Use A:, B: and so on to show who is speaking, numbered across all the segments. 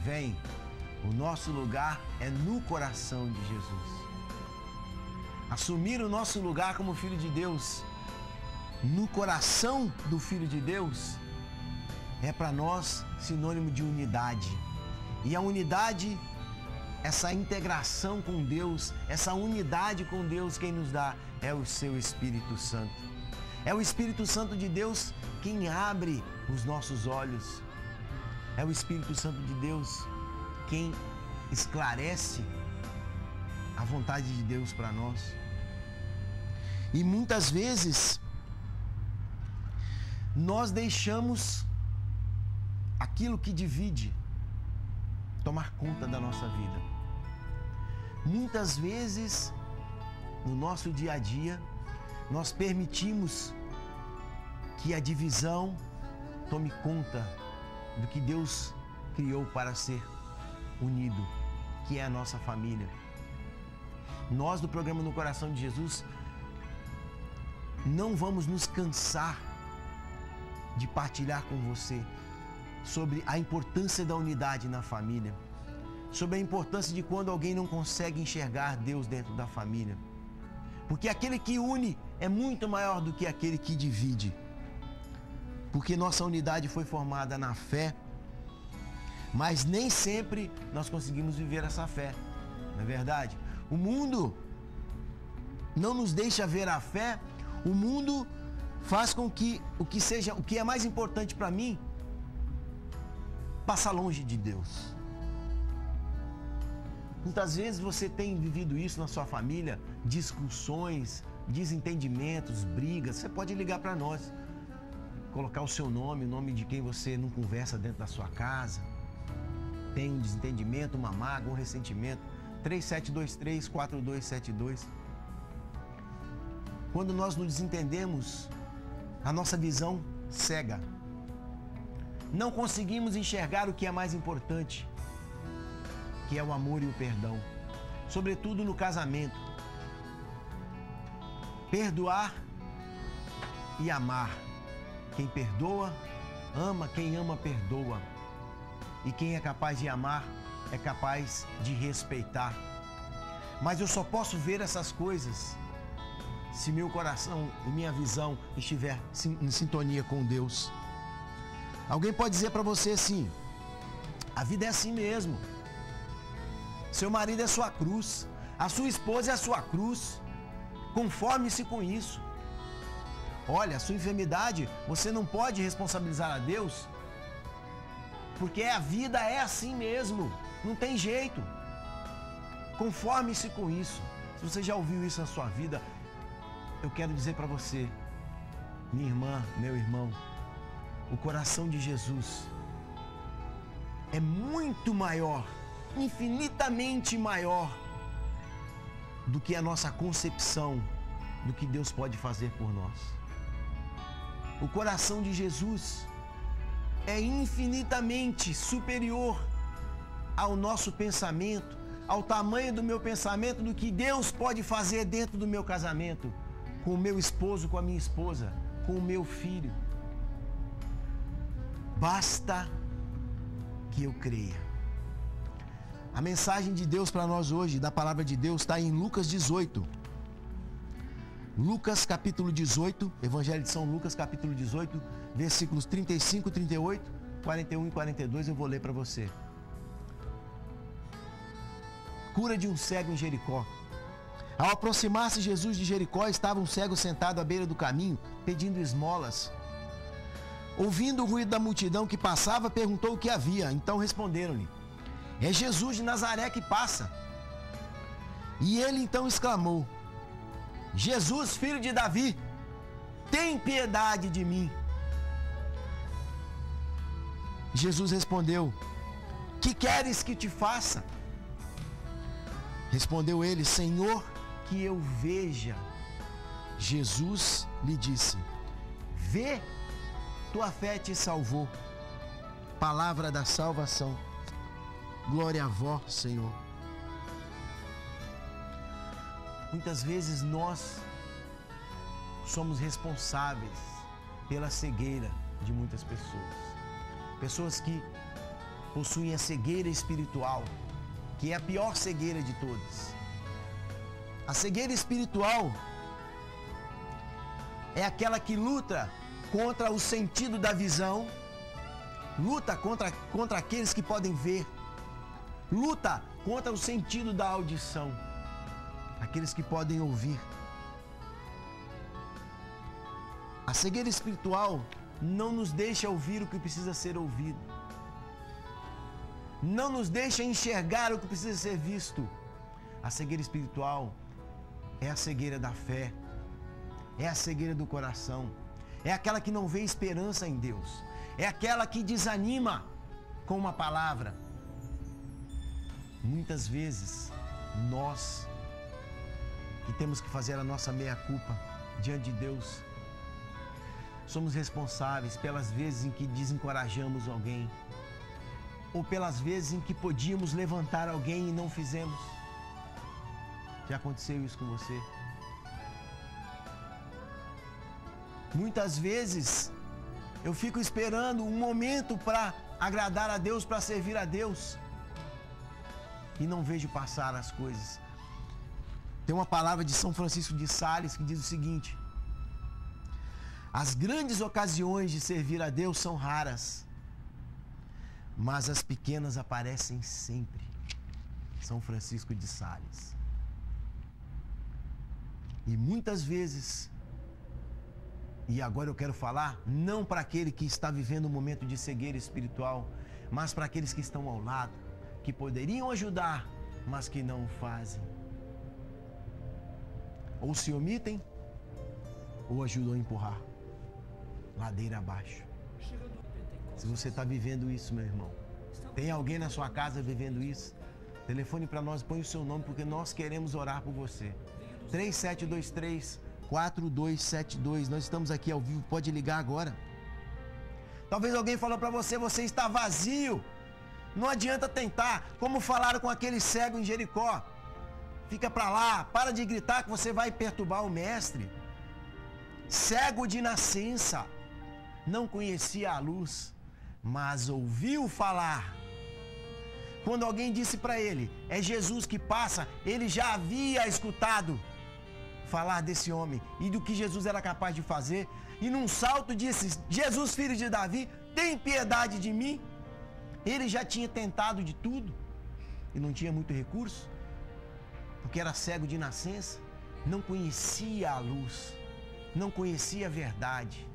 A: Vem, o nosso lugar é no coração de Jesus. Assumir o nosso lugar como Filho de Deus, no coração do Filho de Deus, é para nós sinônimo de unidade. E a unidade, essa integração com Deus, essa unidade com Deus, quem nos dá é o seu Espírito Santo. É o Espírito Santo de Deus quem abre os nossos olhos. É o Espírito Santo de Deus quem esclarece a vontade de Deus para nós. E muitas vezes nós deixamos aquilo que divide tomar conta da nossa vida. Muitas vezes no nosso dia a dia nós permitimos que a divisão tome conta do que Deus criou para ser unido, que é a nossa família. Nós do programa No Coração de Jesus não vamos nos cansar de partilhar com você sobre a importância da unidade na família, sobre a importância de quando alguém não consegue enxergar Deus dentro da família, porque aquele que une é muito maior do que aquele que divide, porque nossa unidade foi formada na fé, mas nem sempre nós conseguimos viver essa fé, não é verdade? O mundo não nos deixa ver a fé, o mundo faz com que o que é mais importante para mim passa longe de Deus. Muitas vezes você tem vivido isso na sua família, discussões, desentendimentos, brigas. Você pode ligar para nós, colocar o seu nome, o nome de quem você não conversa dentro da sua casa. Tem um desentendimento, uma mágoa, um ressentimento. 3723-4272. Quando nós nos desentendemos, a nossa visão cega. Não conseguimos enxergar o que é mais importante, que é o amor e o perdão, sobretudo no casamento. Perdoar e amar. Quem perdoa, ama. Quem ama, perdoa. E quem é capaz de amar, é capaz de respeitar. Mas eu só posso ver essas coisas se meu coração e minha visão estiver em sintonia com Deus. Alguém pode dizer para você assim: a vida é assim mesmo. Seu marido é sua cruz, a sua esposa é a sua cruz. Conforme-se com isso. Olha, a sua enfermidade, você não pode responsabilizar a Deus, porque a vida é assim mesmo, não tem jeito. Conforme-se com isso. Se você já ouviu isso na sua vida, eu quero dizer para você, minha irmã, meu irmão, o coração de Jesus é muito maior, infinitamente maior do que a nossa concepção do que Deus pode fazer por nós. O coração de Jesus é infinitamente superior ao nosso pensamento, ao tamanho do meu pensamento, do que Deus pode fazer dentro do meu casamento, com o meu esposo, com a minha esposa, com o meu filho. Basta que eu creia. A mensagem de Deus para nós hoje, da palavra de Deus, está em Lucas 18. Lucas capítulo 18, Evangelho de São Lucas capítulo 18, versículos 35, 38, 41 e 42, eu vou ler para você. Cura de um cego em Jericó. Ao aproximar-se Jesus de Jericó, estava um cego sentado à beira do caminho, pedindo esmolas. Ouvindo o ruído da multidão que passava, perguntou o que havia. Então responderam-lhe: é Jesus de Nazaré que passa. E ele então exclamou: Jesus, filho de Davi, tem piedade de mim. Jesus respondeu: que queres que te faça? Respondeu ele: Senhor, que eu veja. Jesus lhe disse: vê, tua fé te salvou. Palavra da salvação. Glória a vós, Senhor. Muitas vezes nós somos responsáveis pela cegueira de muitas pessoas. Pessoas que possuem a cegueira espiritual, que é a pior cegueira de todas. A cegueira espiritual é aquela que luta contra o sentido da visão, luta contra aqueles que podem ver, luta contra o sentido da audição, aqueles que podem ouvir. A cegueira espiritual não nos deixa ouvir o que precisa ser ouvido, não nos deixa enxergar o que precisa ser visto. A cegueira espiritual é a cegueira da fé, é a cegueira do coração, é aquela que não vê esperança em Deus, é aquela que desanima com uma palavra. Muitas vezes, nós que temos que fazer a nossa meia-culpa diante de Deus, somos responsáveis pelas vezes em que desencorajamos alguém, ou pelas vezes em que podíamos levantar alguém e não fizemos. Já aconteceu isso com você? Muitas vezes eu fico esperando um momento para agradar a Deus, para servir a Deus, e não vejo passar as coisas. Tem uma palavra de São Francisco de Sales que diz o seguinte: as grandes ocasiões de servir a Deus são raras, mas as pequenas aparecem sempre. São Francisco de Sales. E muitas vezes, e agora eu quero falar, não para aquele que está vivendo um momento de cegueira espiritual, mas para aqueles que estão ao lado, que poderiam ajudar, mas que não o fazem. Ou se omitem, ou ajudam a empurrar ladeira abaixo. Se você está vivendo isso, meu irmão, tem alguém na sua casa vivendo isso? Telefone para nós, põe o seu nome, porque nós queremos orar por você. 3723-4272. Nós estamos aqui ao vivo, pode ligar agora. Talvez alguém falou para você, você está vazio. Não adianta tentar, como falaram com aquele cego em Jericó. Fica para lá, para de gritar que você vai perturbar o mestre. Cego de nascença, não conhecia a luz, mas ouviu falar. Quando alguém disse para ele, é Jesus que passa, ele já havia escutado falar desse homem e do que Jesus era capaz de fazer, e num salto disse: Jesus, filho de Davi, tem piedade de mim. Ele já tinha tentado de tudo e não tinha muito recurso, porque era cego de nascença, não conhecia a luz, não conhecia a verdade.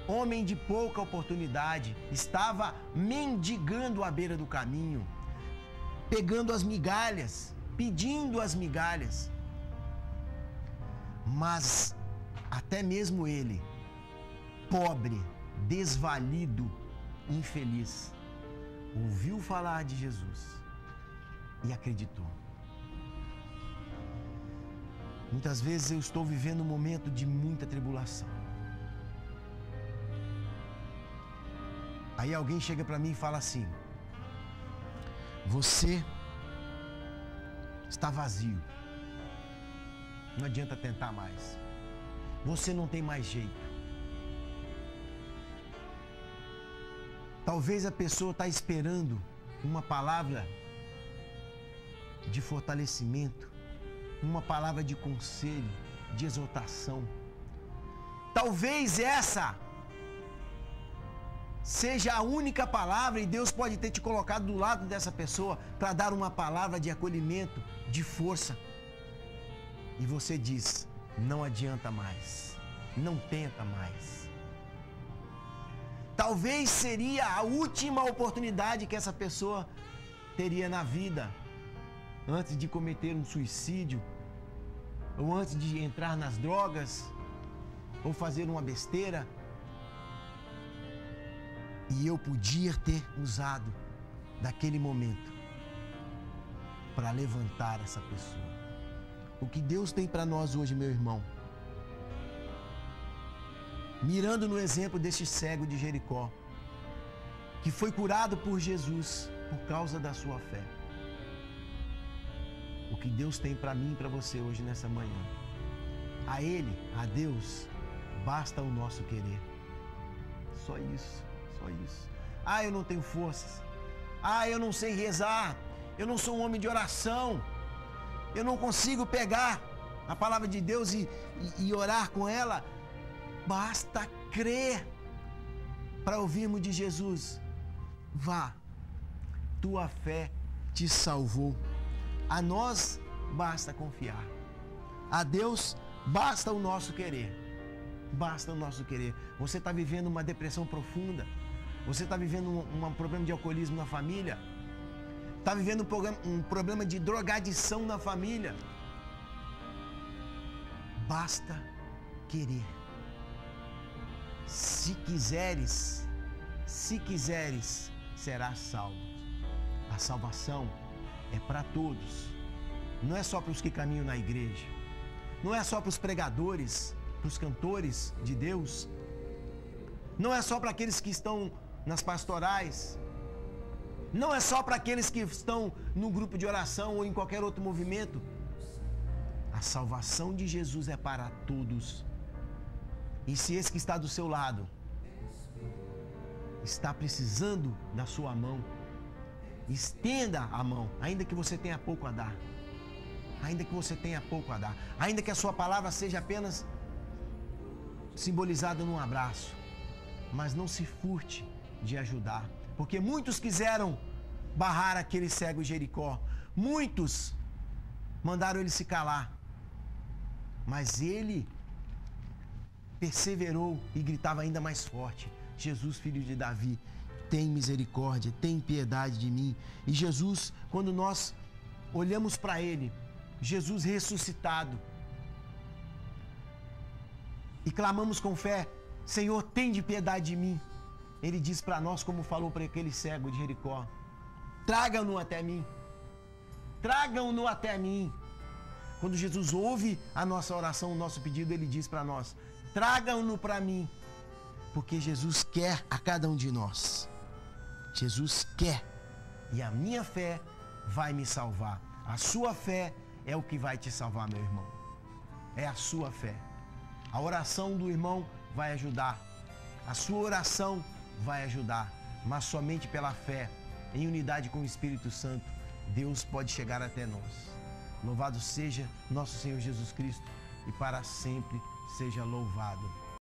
A: Homem de pouca oportunidade, estava mendigando à beira do caminho, pegando as migalhas, pedindo as migalhas. Mas até mesmo ele, pobre, desvalido, infeliz, ouviu falar de Jesus e acreditou. Muitas vezes eu estou vivendo um momento de muita tribulação. Aí alguém chega para mim e fala assim: você está vazio, não adianta tentar mais, você não tem mais jeito. Talvez a pessoa está esperando uma palavra de fortalecimento, uma palavra de conselho, de exortação. Talvez essa seja a única palavra, e Deus pode ter te colocado do lado dessa pessoa para dar uma palavra de acolhimento, de força. E você diz: não adianta mais, não tenta mais. Talvez seria a última oportunidade que essa pessoa teria na vida, antes de cometer um suicídio, ou antes de entrar nas drogas, ou fazer uma besteira. E eu podia ter usado daquele momento para levantar essa pessoa. O que Deus tem para nós hoje, meu irmão, mirando no exemplo deste cego de Jericó, que foi curado por Jesus por causa da sua fé. O que Deus tem para mim e para você hoje nessa manhã, a Ele, a Deus, basta o nosso querer. Só isso. Só isso. Ah, eu não tenho forças. Ah, eu não sei rezar, eu não sou um homem de oração, eu não consigo pegar a palavra de Deus e orar com ela. Basta crer para ouvirmos de Jesus. Vá, tua fé te salvou. A nós basta confiar. A Deus basta o nosso querer. Basta o nosso querer. Você está vivendo uma depressão profunda. Você está vivendo um problema de alcoolismo na família. Está vivendo um problema de drogadição na família. Basta querer. Se quiseres, serás salvo. A salvação é para todos. Não é só para os que caminham na igreja. Não é só para os pregadores, para os cantores de Deus. Não é só para aqueles que estão nas pastorais. Não é só para aqueles que estão no grupo de oração ou em qualquer outro movimento. A salvação de Jesus é para todos. E se esse que está do seu lado está precisando da sua mão, estenda a mão, ainda que você tenha pouco a dar. Ainda que você tenha pouco a dar. Ainda que a sua palavra seja apenas simbolizada num abraço. Mas não se furte de ajudar. Porque muitos quiseram barrar aquele cego de Jericó. Muitos mandaram ele se calar. Mas ele perseverou e gritava ainda mais forte: Jesus, filho de Davi, tem misericórdia, tem piedade de mim. E Jesus, quando nós olhamos para ele, Jesus ressuscitado, e clamamos com fé: Senhor, tem de piedade de mim. Ele diz para nós, como falou para aquele cego de Jericó: tragam-no até mim. Tragam-no até mim. Quando Jesus ouve a nossa oração, o nosso pedido, ele diz para nós: tragam-no para mim. Porque Jesus quer a cada um de nós. Jesus quer. E a minha fé vai me salvar. A sua fé é o que vai te salvar, meu irmão. É a sua fé. A oração do irmão vai ajudar. A sua oração vai ajudar. Mas somente pela fé, em unidade com o Espírito Santo, Deus pode chegar até nós. Louvado seja nosso Senhor Jesus Cristo e para sempre seja louvado.